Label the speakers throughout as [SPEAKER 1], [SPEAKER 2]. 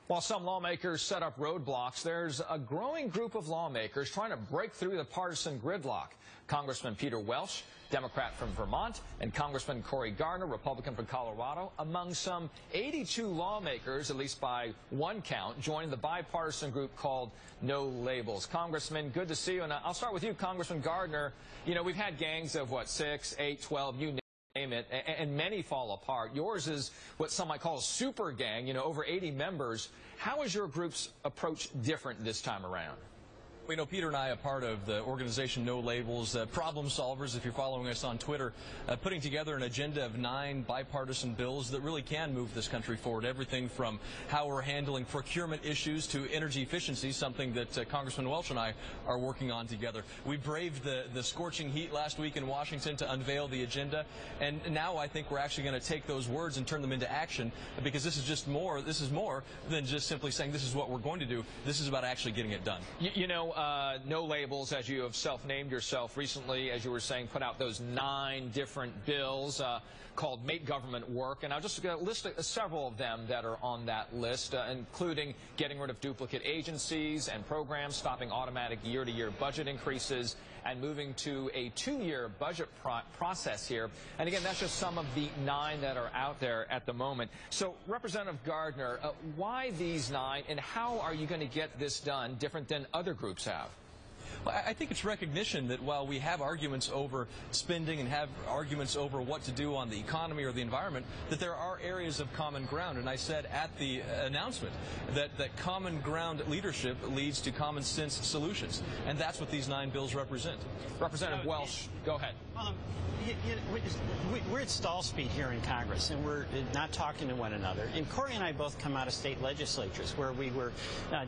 [SPEAKER 1] While some lawmakers set up roadblocks, there's a growing group of lawmakers trying to break through the partisan gridlock. Congressman Peter Welch, Democrat from Vermont, and Congressman Cory Gardner, Republican from Colorado, among some 82 lawmakers, at least by one count, joined the bipartisan group called No Labels. Congressman, good to see you. And I'll start with you, Congressman Gardner. You know, we've had gangs of, 6, 8, 12, you name it, and many fall apart. Yours is what some might call a super gang, over 80 members. How is your group's approach different this time around?
[SPEAKER 2] We know Peter and I are part of the organization No Labels, problem solvers, if you're following us on Twitter, putting together an agenda of 9 bipartisan bills that really can move this country forward. Everything from how we're handling procurement issues to energy efficiency, something that Congressman Welch and I are working on together. We braved the scorching heat last week in Washington to unveil the agenda, and now I think we're actually going to take those words and turn them into action, because this is more than just simply saying this is what we're going to do. This is about actually getting it done.
[SPEAKER 1] No Labels, as you have self-named yourself recently, as you were saying, put out those 9 different bills called Make Government Work. And I'll just list several of them that are on that list, including getting rid of duplicate agencies and programs, stopping automatic year-to-year budget increases, and moving to a 2-year budget process here. And again, that's just some of the 9 that are out there at the moment. So, Representative Gardner, why these 9, and how are you going to get this done different than other groups have?
[SPEAKER 2] Well, I think it's recognition that while we have arguments over spending and have arguments over what to do on the economy or the environment, that there are areas of common ground. And I said at the announcement that common ground leadership leads to common sense solutions. And that's what these 9 bills represent.
[SPEAKER 1] Representative Welch, go ahead.
[SPEAKER 3] We're at stall speed here in Congress, and we're not talking to one another. And Cory and I both come out of state legislatures where we were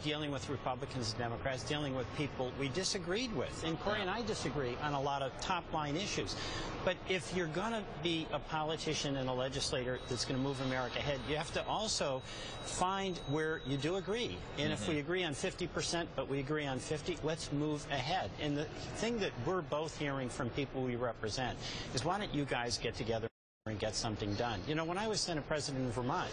[SPEAKER 3] dealing with Republicans and Democrats, dealing with people we disagreed with. And Cory and I disagree on a lot of top-line issues. But if you're going to be a politician and a legislator that's going to move America ahead, you have to also find where you do agree. And if we agree on 50%, but we agree on 50, let's move ahead. And the thing that we're both hearing from people we represent is, why don't you guys get together and get something done? You know, when I was Senate President in Vermont,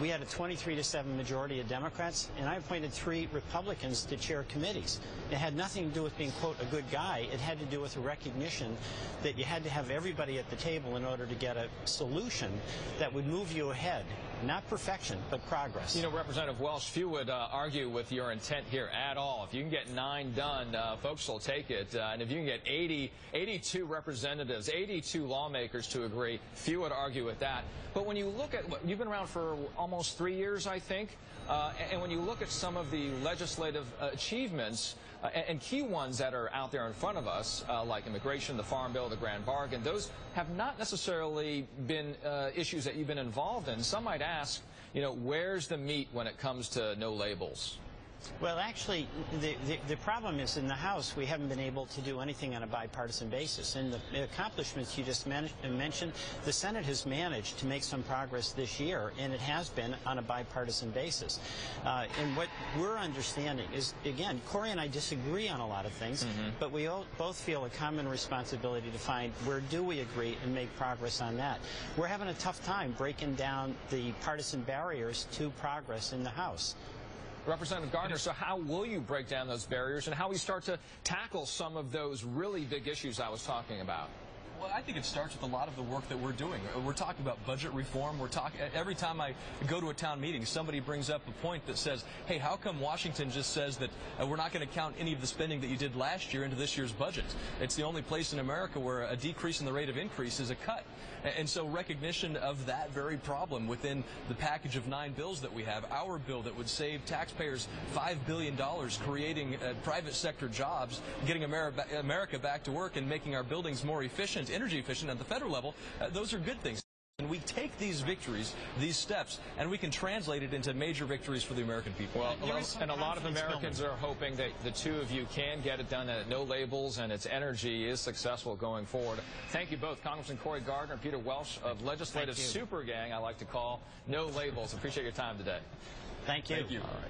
[SPEAKER 3] we had a 23-7 majority of Democrats, and I appointed 3 Republicans to chair committees. It had nothing to do with being, quote, a good guy. It had to do with a recognition that you had to have everybody at the table in order to get a solution that would move you ahead. Not perfection, but progress.
[SPEAKER 1] You know, Representative Welch, few would argue with your intent here at all. If you can get 9 done, folks will take it. And if you can get 82 representatives, 82 lawmakers to agree, few would argue with that. But when you look at, you've been around for almost 3 years, I think, and when you look at some of the legislative achievements and key ones that are out there in front of us, like immigration, the Farm Bill, the Grand Bargain, those have not necessarily been issues that you've been involved in. Some might ask, where's the meat when it comes to No Labels?
[SPEAKER 3] Well, actually, the problem is in the House, we haven't been able to do anything on a bipartisan basis. And the accomplishments you just mentioned, the Senate has managed to make some progress this year, and it has been on a bipartisan basis. And what we're understanding is, again, Cory and I disagree on a lot of things, but we both feel a common responsibility to find where do we agree and make progress on that. We're having a tough time breaking down the partisan barriers to progress in the House.
[SPEAKER 1] Representative Gardner, so how will you break down those barriers, and how we start to tackle some of those really big issues I was talking about?
[SPEAKER 2] Well, I think it starts with a lot of the work that we're doing. We're talking about budget reform. Every time I go to a town meeting, somebody brings up a point that says, hey, how come Washington just says that we're not going to count any of the spending that you did last year into this year's budget? It's the only place in America where a decrease in the rate of increase is a cut. And so recognition of that very problem within the package of 9 bills that we have, our bill that would save taxpayers $5 billion, creating private sector jobs, getting America back to work, and making our buildings more efficient, energy efficient at the federal level, those are good things. And we take these victories, these steps, and we can translate it into major victories for the American people.
[SPEAKER 1] Well, and a lot of Americans are hoping that the 2 of you can get it done, that No Labels and its energy is successful going forward. Thank you both, Congressman Cory Gardner and Peter Welch of legislative super gang I like to call No Labels. Appreciate your time today.
[SPEAKER 3] Thank you.
[SPEAKER 1] Thank you. All right.